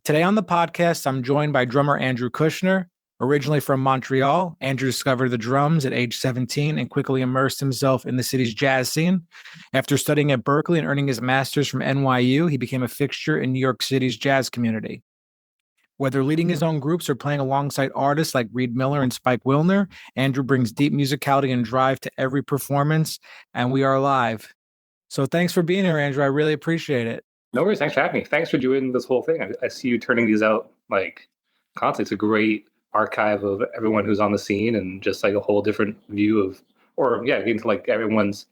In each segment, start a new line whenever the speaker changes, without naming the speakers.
Today on the podcast, I'm joined by drummer Andrew Kushnir. Originally from Montreal, Andrew discovered the drums at age 17 and quickly immersed himself in the city's jazz scene. After studying at Berklee and earning his master's from NYU, he became a fixture in New York City's jazz community. Whether leading his own groups or playing alongside artists like Reed Miller and Spike Wilner, Andrew brings deep musicality and drive to every performance, and we are live. So thanks for being here, Andrew. I really appreciate it.
No worries. Thanks for having me. Thanks for doing this whole thing. I see you turning these out like constantly. It's a great archive of everyone who's on the scene and just like a whole different view of, getting to like everyone's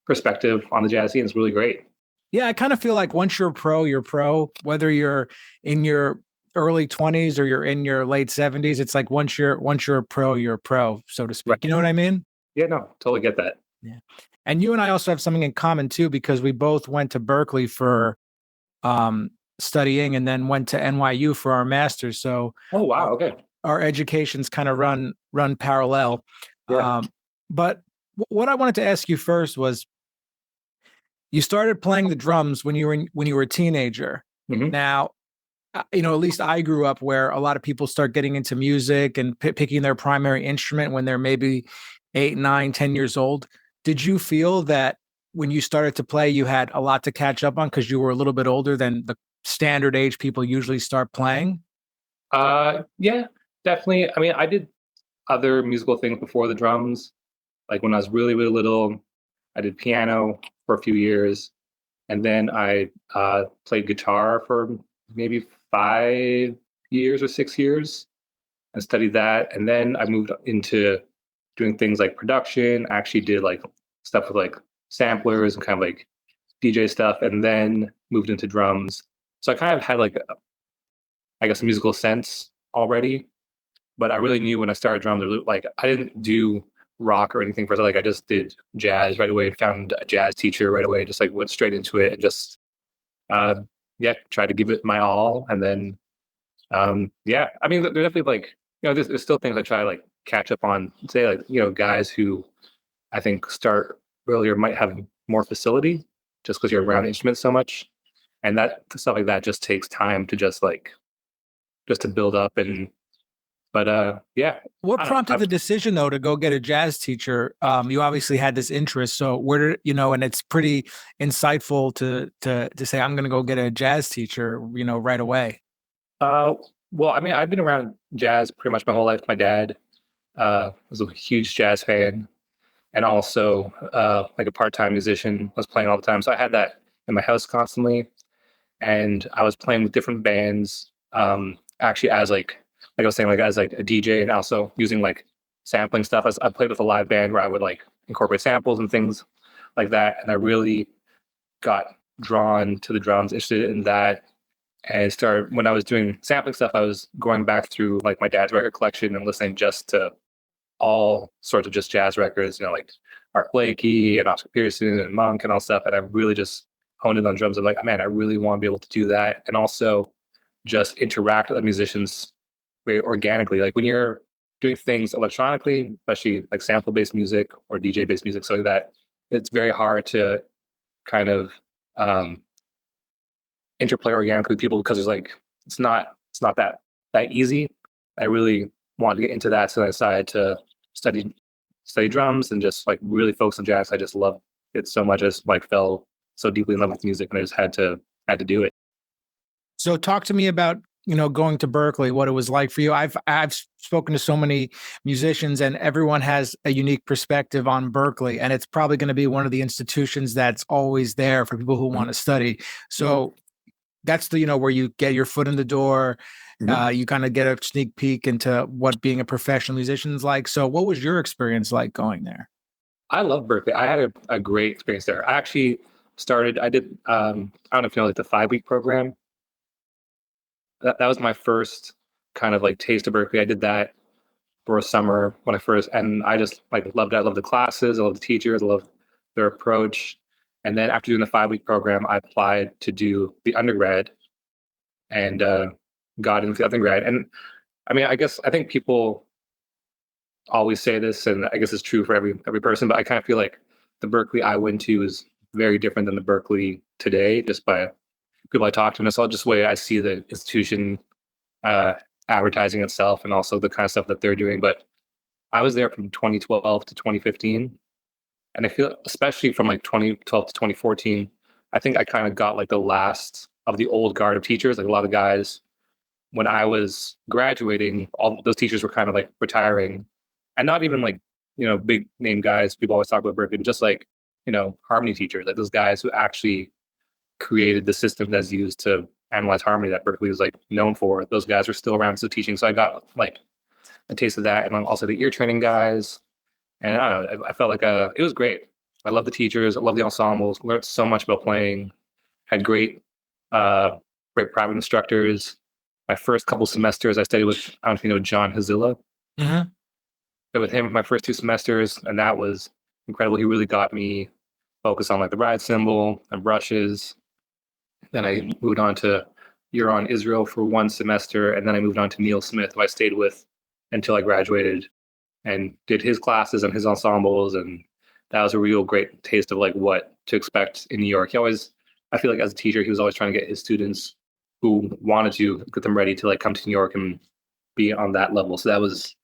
perspective on the jazz scene is really great.
Yeah, I kind of feel like once you're pro, you're pro. Whether you're in your early 20s or you're in your late 70s, it's like once you're a pro, you're a pro, so to speak.
Right.
You know what I mean?
Yeah, no, totally get that.
Yeah. And you and I also have something in common too, because we both went to Berklee for studying and then went to NYU for our master's. So
oh wow, okay.
Our educations kind of run parallel.
Yeah.
But what I wanted to ask you first was, you started playing the drums when you were a teenager.
Mm-hmm.
Now, at least I grew up where a lot of people start getting into music and picking their primary instrument when they're maybe 8, 9, 10 years old. Did you feel that when you started to play, you had a lot to catch up on because you were a little bit older than the standard age people usually start playing?
Yeah, definitely. I mean, I did other musical things before the drums. Like when I was really, really little, I did piano for a few years. And then I played guitar for maybe 5 years or 6 years and studied that. And then I moved into doing things like production. I actually did like stuff with like samplers and kind of like DJ stuff, and then moved into drums. So I kind of had like, a musical sense already, but I really knew when I started drums, like I didn't do rock or anything first. Like I just did jazz right away, found a jazz teacher right away, just like went straight into it and just, tried to give it my all. And then, I mean, there's definitely like, there's still things I try to like catch up on, say like, guys who I think start earlier might have more facility just because you're around instruments so much. And that stuff like that just takes time to just to build up. But
what prompted the decision though to go get a jazz teacher? You obviously had this interest, so where did and it's pretty insightful to say I'm going to go get a jazz teacher, right away.
Well, I mean, I've been around jazz pretty much my whole life. My dad was a huge jazz fan, and also like a part-time musician, was playing all the time. So I had that in my house constantly, and I was playing with different bands. Actually, as like I was saying, like as like a DJ, and also using like sampling stuff. I played with a live band where I would like incorporate samples and things like that, and I really got drawn to the drums, interested in that. And started when I was doing sampling stuff, I was going back through like my dad's record collection and listening just to all sorts of just jazz records, like Art Blakey and Oscar Peterson and Monk and all stuff. And I really just honed in on drums. I'm like, man, I really want to be able to do that. And also just interact with the musicians very organically. Like when you're doing things electronically, especially like sample-based music or DJ-based music, so like that, it's very hard to kind of interplay organically with people because there's like it's not that easy. I really wanted to get into that, so I decided to study drums and just like really focus on jazz. I just love it so much. I just like fell so deeply in love with music, and I just had to do it.
So talk to me about going to Berklee, what it was like for you. I've spoken to so many musicians, and everyone has a unique perspective on Berklee, and it's probably going to be one of the institutions that's always there for people who want to study. So that's the where you get your foot in the door. You kind of get a sneak peek into what being a professional musician is like. So what was your experience like going there?
I love Berklee. I had a great experience there. I actually I did I don't know if you know, like the 5-week program. That was my first kind of like taste of Berklee. I did that for a summer when I first, and I just like loved it. I loved the classes, I loved the teachers, I loved their approach. And then after doing the 5-week program, I applied to do the undergrad and got into the undergrad. And I mean, I think people always say this, and I guess it's true for every person, but I kind of feel like the Berklee I went to is very different than the Berklee today, just by people I talk to, and it's all just the way I see the institution uh, advertising itself and also the kind of stuff that they're doing. But I was there from 2012 to 2015, and I feel especially from like 2012 to 2014, I think I kind of got like the last of the old guard of teachers. Like a lot of guys, when I was graduating, all those teachers were kind of like retiring, and not even like big name guys. People always talk about Berklee, but just like harmony teachers, like those guys who actually created the system that's used to analyze harmony that Berklee is like known for. Those guys are still around, still teaching. So I got like a taste of that, and then also the ear training guys. And I don't know, I felt like it was great. I love the teachers, I love the ensembles, learned so much about playing, had uh, great private instructors. My first couple semesters, I studied with, I don't know if you know John Hazilla.
Mm-hmm.
But with him, my first 2 semesters, and that was incredible. He really got me focused on like the ride cymbal and brushes. Then I moved on to Euron Israel for 1 semester, and then I moved on to Neil Smith, who I stayed with until I graduated, and did his classes and his ensembles, and that was a real great taste of like what to expect in New York. I feel like as a teacher, he was always trying to get his students who wanted to get them ready to like come to New York and be on that level. So that was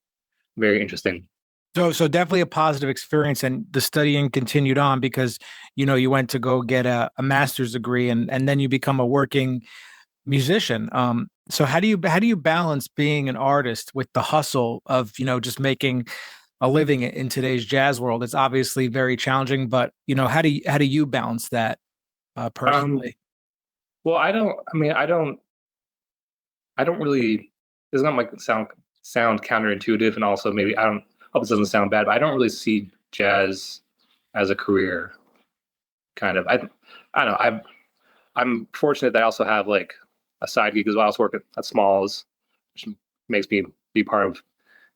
very interesting.
So definitely a positive experience, and the studying continued on because you went to go get a master's degree, and then you become a working musician. So how do you balance being an artist with the hustle of just making a living in today's jazz world? It's obviously very challenging, but how do you balance that personally?
Well, I don't. I mean, I don't. I don't really. It's not like sound counterintuitive, and also maybe I don't. Hope this doesn't sound bad, but I don't really see jazz as a career. Kind of. I don't know. I'm fortunate that I also have like a side gig as well. I also work at Smalls, which makes me be part of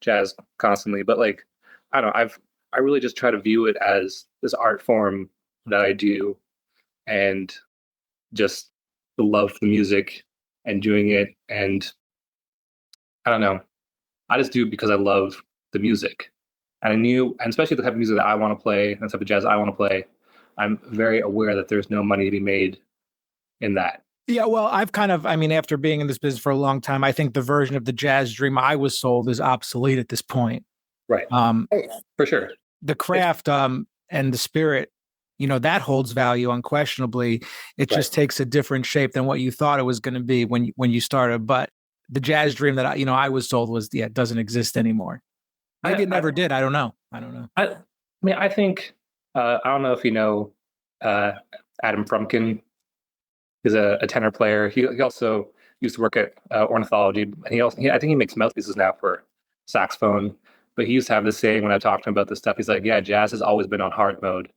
jazz constantly. But like, I don't know. I really just try to view it as this art form that I do, and just the love for the music and doing it. And I don't know. I just do it because I love the music. And and especially the type of music that I want to play, and the type of jazz I want to play, I'm very aware that there's no money to be made in that.
Yeah, well, after being in this business for a long time, I think the version of the jazz dream I was sold is obsolete at this point.
Right. For sure.
The craft and the spirit, that holds value unquestionably. It just takes a different shape than what you thought it was going to be when you started. But the jazz dream that I was sold was, it doesn't exist anymore. Maybe it never did. I don't know.
I mean, I think I don't know if you know Adam Frumkin. He's a tenor player. He also used to work at ornithology, and I think he makes mouthpieces now for saxophone. But he used to have this saying when I talked to him about this stuff. He's like, "Yeah, jazz has always been on hard mode,"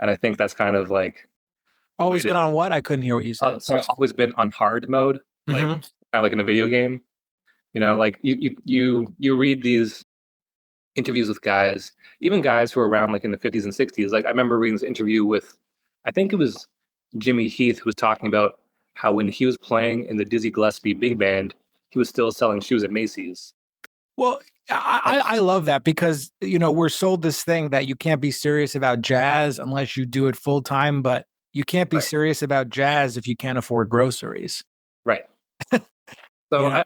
and I think that's kind of like
always been on what? I couldn't hear what you said.
It's always been on hard mode, like kind of like in a video game. Like you read these interviews with guys, even guys who are around like in the 50s and 60s. Like I remember reading this interview with, I think it was Jimmy Heath, who was talking about how when he was playing in the Dizzy Gillespie big band, he was still selling shoes at Macy's.
Well, I love that because, we're sold this thing that you can't be serious about jazz unless you do it full time, but you can't be serious about jazz if you can't afford groceries.
Right. So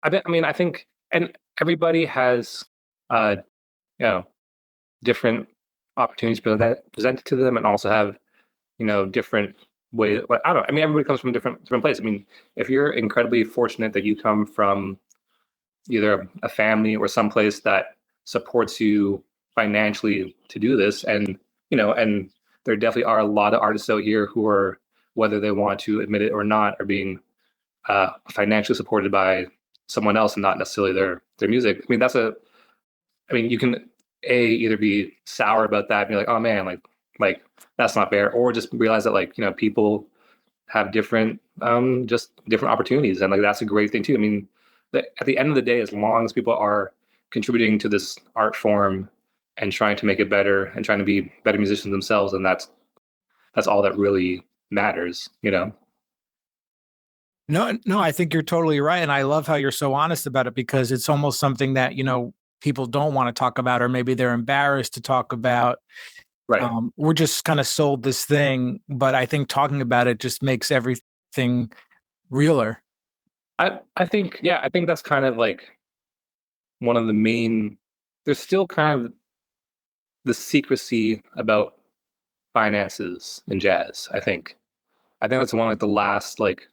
I think, and everybody has, different opportunities presented to them, and also have, different ways. I don't know. I mean, everybody comes from a different place. I mean, if you're incredibly fortunate that you come from either a family or someplace that supports you financially to do this, and and there definitely are a lot of artists out here who are, whether they want to admit it or not, are being financially supported by someone else and not necessarily their music. I mean, you can either be sour about that and be like, oh man, like that's not fair, or just realize that like people have different just different opportunities, and like that's a great thing too. I mean, at the end of the day, as long as people are contributing to this art form and trying to make it better and trying to be better musicians themselves, and that's all that really matters.
No, I think you're totally right. And I love how you're so honest about it, because it's almost something that, people don't want to talk about, or maybe they're embarrassed to talk about.
Right.
We're just kind of sold this thing, but I think talking about it just makes everything thing realer?
I think that's kind of like one of the main. There's still kind of the secrecy about finances in jazz. I think that's one of like the last like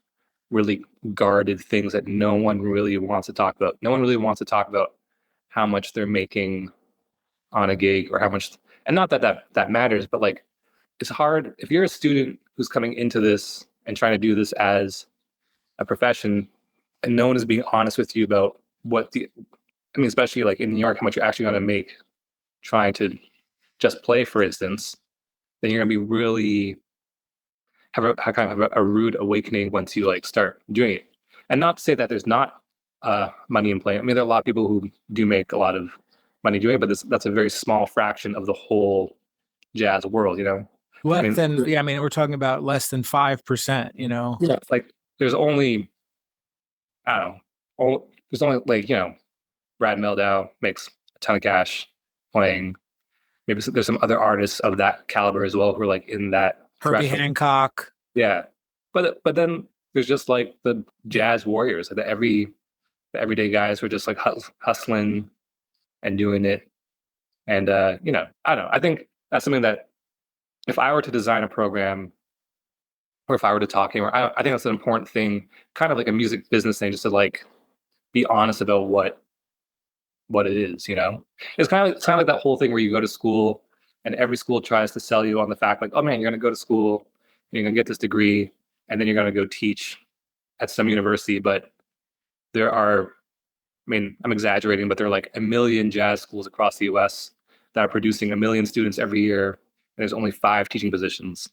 really guarded things that no one really wants to talk about. No one really wants to talk about how much they're making on a gig or how much, and not that that matters, but like it's hard if you're a student who's coming into this and trying to do this as a profession, and no one is being honest with you about I mean, especially like in New York, how much you're actually going to make trying to just play, for instance, then you're going to be really kind of have a rude awakening once you like start doing it. And not to say that there's not money in playing. I mean, there are a lot of people who do make a lot of money doing it, but that's a very small fraction of the whole jazz world, you know? I mean,
We're talking about less than 5%, you know?
yeah, like there's only, I don't know, there's only like, you know, Brad Meldau makes a ton of cash playing. Maybe there's some other artists of that caliber as well who are like in that
Herbie
threshold.
Hancock.
Yeah, but then there's just like the jazz warriors, the everyday guys who are just like hustling and doing it. And you know, I don't know. I think that's something that if I were to design a program, or if I were to talk anywhere, I think that's an important thing, kind of like a music business thing, just to like be honest about what it is. You know, it's kind of like that whole thing where you go to school and every school tries to sell you on the fact like, oh man, you're going to go to school, you're going to get this degree, and then you're going to go teach at some university. But there are, I mean, I'm exaggerating, but there are like a million jazz schools across the US that are producing a million students every year, and there's only 5 teaching positions.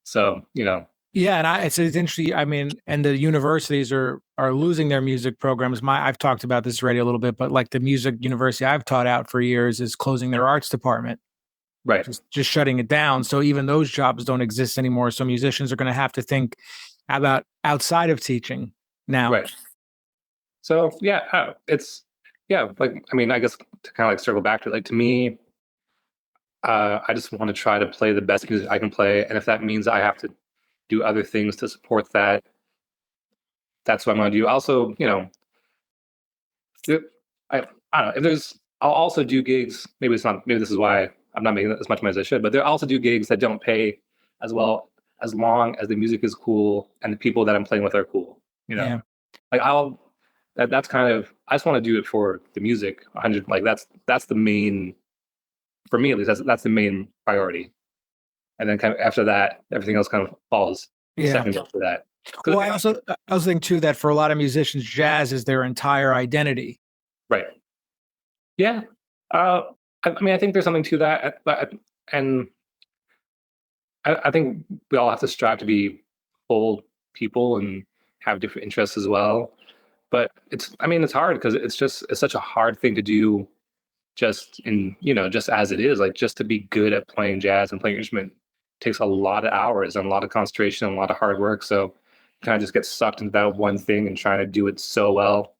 So, you know.
Yeah, and it's interesting. I mean, and the universities are losing their music programs. I've talked about this already a little bit, but like the music university I've taught out for years is closing their arts department.
Right.
Just shutting it down. So even those jobs don't exist anymore. So musicians are going to have to think about outside of teaching now.
Right. So yeah, like I mean, I guess to kind of like circle back to it, like to me, I just want to try to play the best music I can play, and if that means I have to do other things to support that, that's what I'm going to do. Also, you know, I don't know if there's. I'll also do gigs. Maybe it's not. Maybe this is why I'm not making as much money as I should. But there also do gigs that don't pay as well, as long as the music is cool and the people that I'm playing with are cool. You know,
Yeah.
like that's kind of. I just want to do it for the music. 100. Like that's the main. For me at least, that's the main priority. And then kind of after that, everything else kind of falls second after that.
Well, I also think too that for a lot of musicians, jazz is their entire identity.
Right. Yeah. I mean, I think there's something to that, and I think we all have to strive to be whole people and have different interests as well. But I mean, it's hard because it's such a hard thing to do just just as it is, like just to be good at playing jazz and playing an instrument takes a lot of hours and a lot of concentration and a lot of hard work. So kind of just get sucked into that one thing and trying to do it so well.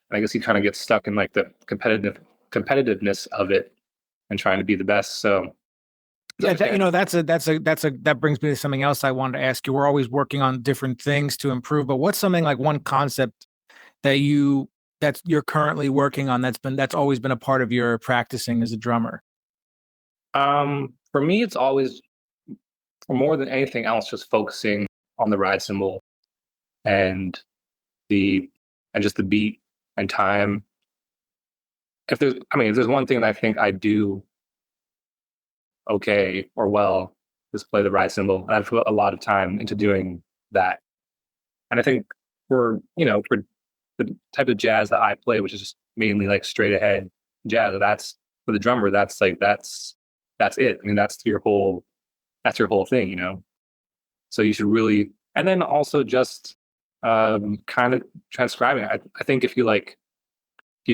And I guess you kind of get stuck in like the competitiveness of it and trying to be the best. So
yeah, that brings me to something else I wanted to ask you. We're always working on different things to improve, but what's something like one concept that you're currently working on that's always been a part of your practicing as a drummer?
For me, it's always, for more than anything else, just focusing on the ride cymbal and just the beat and time. If there's one thing that I think I do okay or well, is play the ride cymbal. And I've put a lot of time into doing that. And I think for the type of jazz that I play, which is just mainly like straight ahead jazz, that's for the drummer, that's it. I mean, that's your whole thing, you know? So you should really, and then also just kind of transcribing. I think if you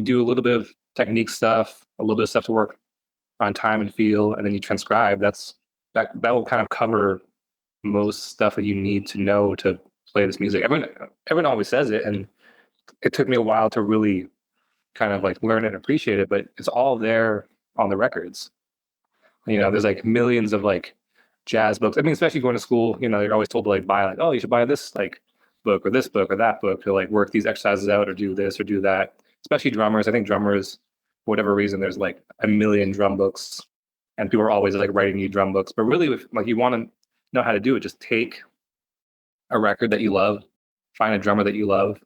do a little bit of technique stuff, a little bit of stuff to work on time and feel, and then you transcribe, that will kind of cover most stuff that you need to know to play this music. Everyone always says it, and it took me a while to really kind of like learn and appreciate it, but it's all there on the records. You know, there's like millions of like jazz books. I mean, especially going to school, you're always told to like buy like, oh, you should buy this like book or this book or that book to like work these exercises out or do this or do that. Especially drummers. I think drummers, for whatever reason, there's like a million drum books, and people are always like writing you drum books. But really, if like you want to know how to do it, just take a record that you love, find a drummer that you love,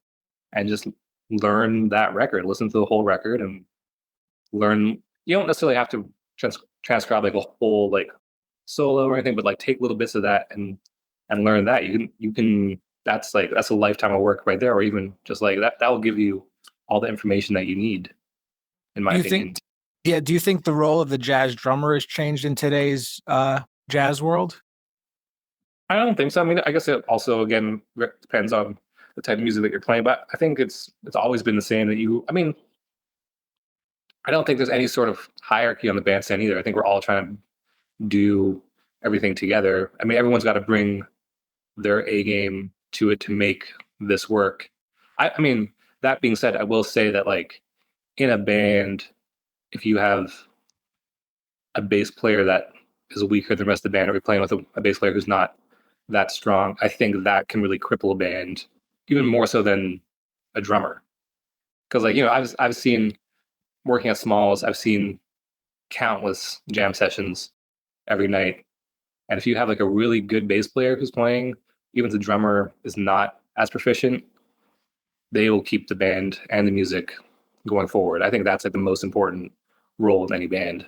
and just learn that record. Listen to the whole record and learn. You don't necessarily have to transcribe like a whole like solo or anything, but like take little bits of that and learn that. You can that's a lifetime of work right there, or even just like that will give you all the information that you need, in my opinion.
Do you think the role of the jazz drummer has changed in today's jazz world?
I don't think so. I mean, I guess it also again depends on the type of music that you're playing, but I think it's always been the same that I mean, I don't think there's any sort of hierarchy on the bandstand either. I think we're all trying to do everything together. I mean, everyone's got to bring their A game to it to make this work. I mean, that being said, I will say that like in a band, if you have a bass player that is weaker than the rest of the band, or you're playing with a bass player who's not that strong, I think that can really cripple a band, even more so than a drummer. Because like, I've seen working at Smalls, I've seen countless jam sessions every night. And if you have like a really good bass player who's playing, even if the drummer is not as proficient, they will keep the band and the music going forward. I think that's like the most important role in any band.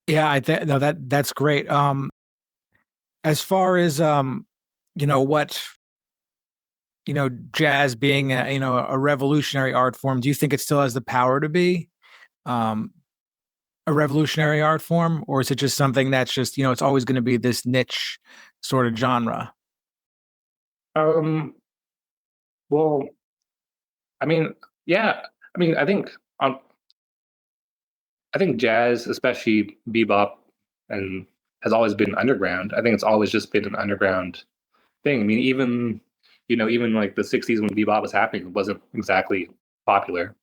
Yeah, no, that's great. As far as what jazz being a revolutionary art form, do you think it still has the power to be a revolutionary art form, or is it just something that's just it's always going to be this niche sort of genre?
Well, I mean, yeah, I mean, I think jazz, especially bebop, and has always been underground. I think it's always just been an underground thing. I mean, even like the '60s when bebop was happening, it wasn't exactly popular.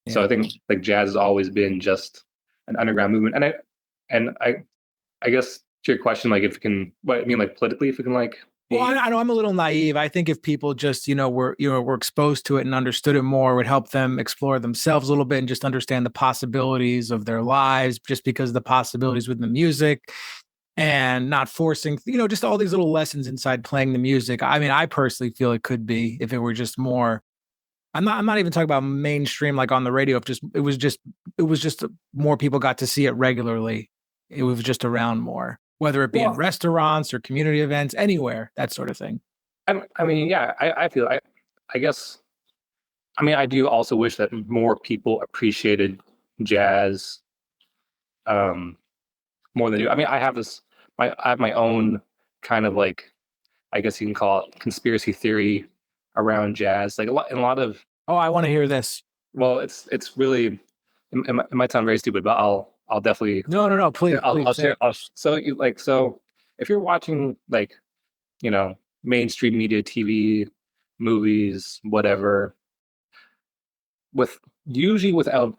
Yeah. So I think like jazz has always been just an underground movement. And I guess to your question, like if it can, what I mean, like politically, if it can like.
Well, I know I'm a little naive. I think if people just, were exposed to it and understood it more, it would help them explore themselves a little bit and just understand the possibilities of their lives, just because of the possibilities with the music and not forcing, just all these little lessons inside playing the music. I mean, I personally feel it could be if it were just more. I'm not even talking about mainstream, like on the radio. If it was just more people got to see it regularly. It was just around more, whether it be in restaurants or community events, anywhere, that sort of thing.
I mean, yeah, I guess, I mean, I do also wish that more people appreciated jazz more than you. I mean, I have my own kind of like, I guess you can call it conspiracy theory around jazz. Like a lot of.
Oh, I want to hear this.
Well, it's really, it might sound very stupid, but I'll definitely.
No, please.
I'll share. So if you're watching like, mainstream media, TV, movies, whatever, usually without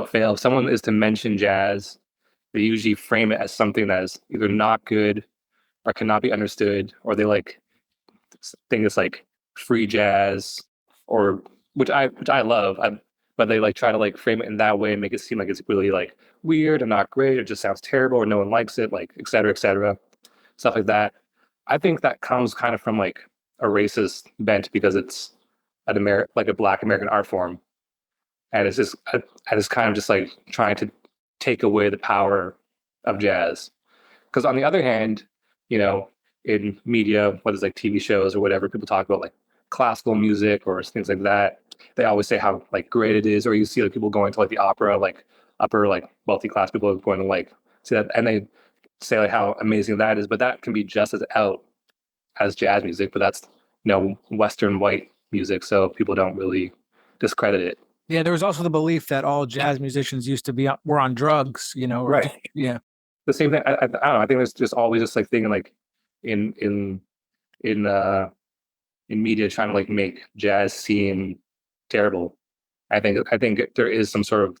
fail, if someone is to mention jazz, they usually frame it as something that is either not good or cannot be understood, or they like think it's like free jazz, or which I love. But they like try to like frame it in that way and make it seem like it's really like weird and not great. It just sounds terrible, or no one likes it, like et cetera, stuff like that. I think that comes kind of from like a racist bent because it's like a Black American art form, and it's kind of just like trying to take away the power of jazz. Because on the other hand, in media, whether it's like TV shows or whatever, people talk about like classical music or things like that. They always say how like great it is, or you see like people going to like the opera, like upper like wealthy class people going to like see that, and they say like how amazing that is. But that can be just as out as jazz music, but that's Western white music, so people don't really discredit it.
Yeah, there was also the belief that all jazz musicians used to were on drugs,
right?
Yeah,
the same thing. I don't know. I think there's just always just like thinking like in media trying to like make jazz seem terrible. I think there is some sort of,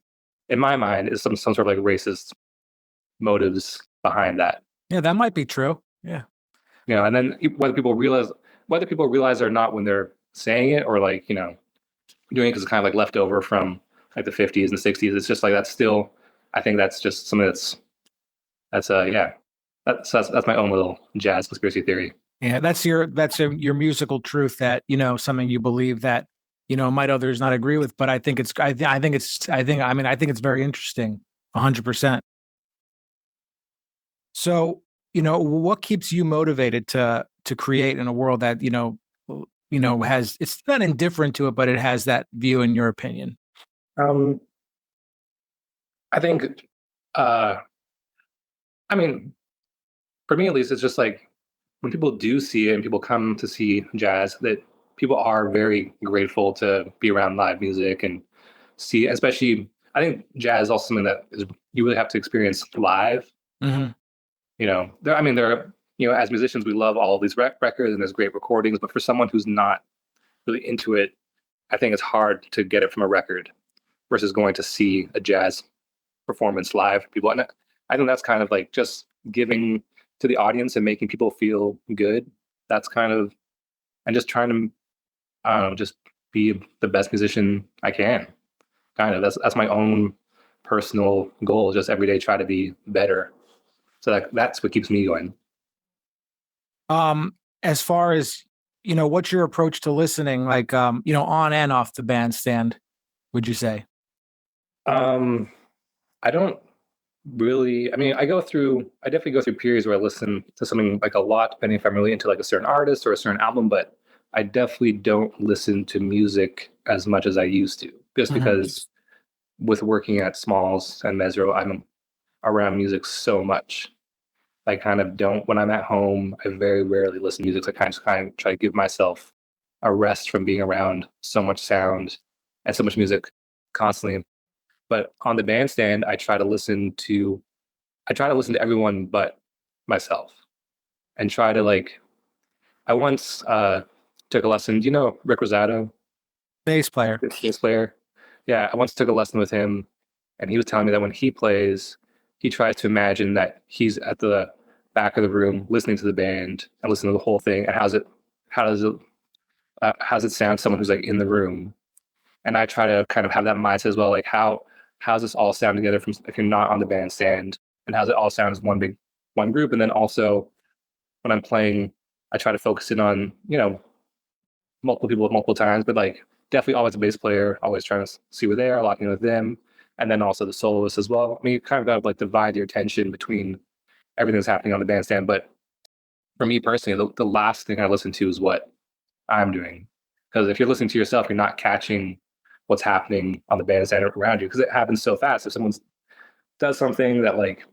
in my mind, is some sort of like racist motives behind that.
Yeah, that might be true. Yeah.
And then whether people realize it or not when they're saying it, or like, doing it because it's kind of like left over from like the 50s and 60s. It's just like that's still, I think that's just something yeah, that's my own little jazz conspiracy theory.
Yeah, your musical truth that, something you believe that, might others not agree with, but I think I think it's very interesting. 100%. So, what keeps you motivated to create in a world that, has, it's not indifferent to it, but it has that view in your opinion?
Um, I think, I mean, for me at least, it's just like when people do see it and people come to see jazz, that people are very grateful to be around live music and see, especially, I think jazz is also something that you really have to experience live.
Mm-hmm.
There are, as musicians, we love all of these records and there's great recordings, but for someone who's not really into it, I think it's hard to get it from a record versus going to see a jazz performance live. People, and I think that's kind of like just giving to the audience and making people feel good. That's kind of, and just trying to, I don't know, just be the best musician I can. Kind of, that's my own personal goal. Just every day try to be better. So that's what keeps me going.
As far as, what's your approach to listening, like, on and off the bandstand, would you say?
I don't really, I definitely go through periods where I listen to something like a lot, depending if I'm really into like a certain artist or a certain album, but I definitely don't listen to music as much as I used to, just because with working at Smalls and Mesro, I'm around music so much. I kind of don't, when I'm at home, I very rarely listen to music. So I kind of try to give myself a rest from being around so much sound and so much music constantly. But on the bandstand, I try to listen to everyone but myself, and try to like, I once took a lesson. Do you know Rick Rosato?
Bass player.
Bass player. Yeah, I once took a lesson with him, and he was telling me that when he plays, he tries to imagine that he's at the back of the room listening to the band and listening to the whole thing. And how does it sound to someone who's like in the room? And I try to kind of have that mindset as well, like how's this all sound together from if you're not on the bandstand, and how's it all sound as one group? And then also when I'm playing, I try to focus in on multiple people multiple times, but like definitely always a bass player, always trying to see where they are, locking in with them, and then also the soloist as well. You kind of got to like divide your attention between everything that's happening on the bandstand. But for me personally, the last thing I listen to is what I'm doing, because if you're listening to yourself, you're not catching what's happening on the bandstand around you, because it happens so fast. If someone does something that like,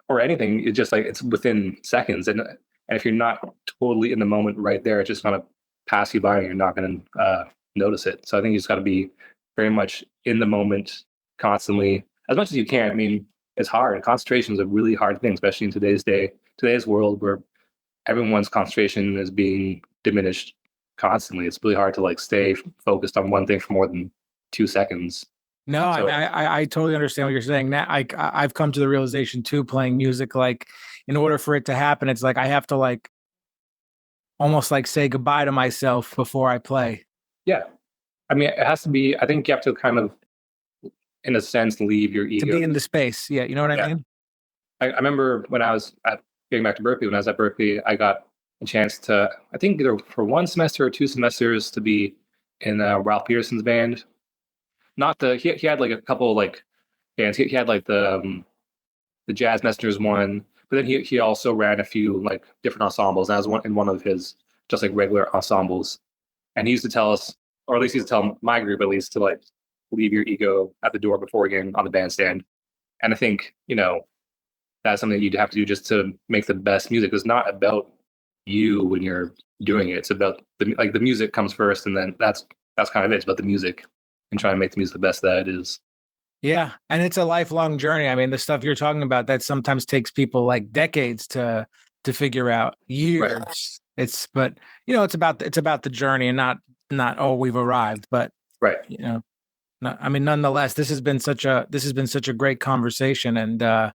or anything, it's just like it's within seconds, and if you're not totally in the moment right there, it's just gonna pass you by, and you're not gonna notice it. So I think you just got to be very much in the moment constantly, as much as you can. It's hard. Concentration is a really hard thing, especially in today's world where everyone's concentration is being diminished constantly. It's really hard to like stay focused on one thing for more than 2 seconds.
No,
So,
I totally understand what you're saying. Now, I've come to the realization too, playing music, like in order for it to happen, it's like I have to like almost like say goodbye to myself before I play.
yeah, it has to be. I think you have to kind of, in a sense, leave your ego
To be in the space. Yeah, you know what I mean?
I remember when I was getting back to Berklee. When I was at Berklee, I got a chance to, I think either for one semester or 2 semesters, to be in Ralph Peterson's band. Not he had like a couple like bands. He had like the Jazz Messengers one, but then he also ran a few like different ensembles. And I was in one of his just like regular ensembles. And he used to tell us, or at least he used to tell my group at least, to like leave your ego at the door before getting on the bandstand. And I think that's something you'd have to do just to make the best music. It's not about you when you're doing it. It's about the music comes first, and then that's kind of it. It's about the music and trying to make the music the best that it is.
Yeah, and it's a lifelong journey. I mean, the stuff you're talking about that sometimes takes people like decades to figure out, years.
Right.
But it's about the journey, and not oh, we've arrived. But
right.
Nonetheless, this has been such a great conversation, and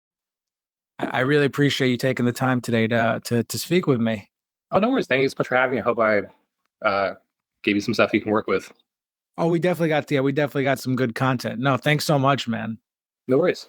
I really appreciate you taking the time today to speak with me.
Oh, no worries. Thank you so much for having me. I hope I gave you some stuff you can work with.
Oh, we definitely got some good content. No, thanks so much, man.
No worries.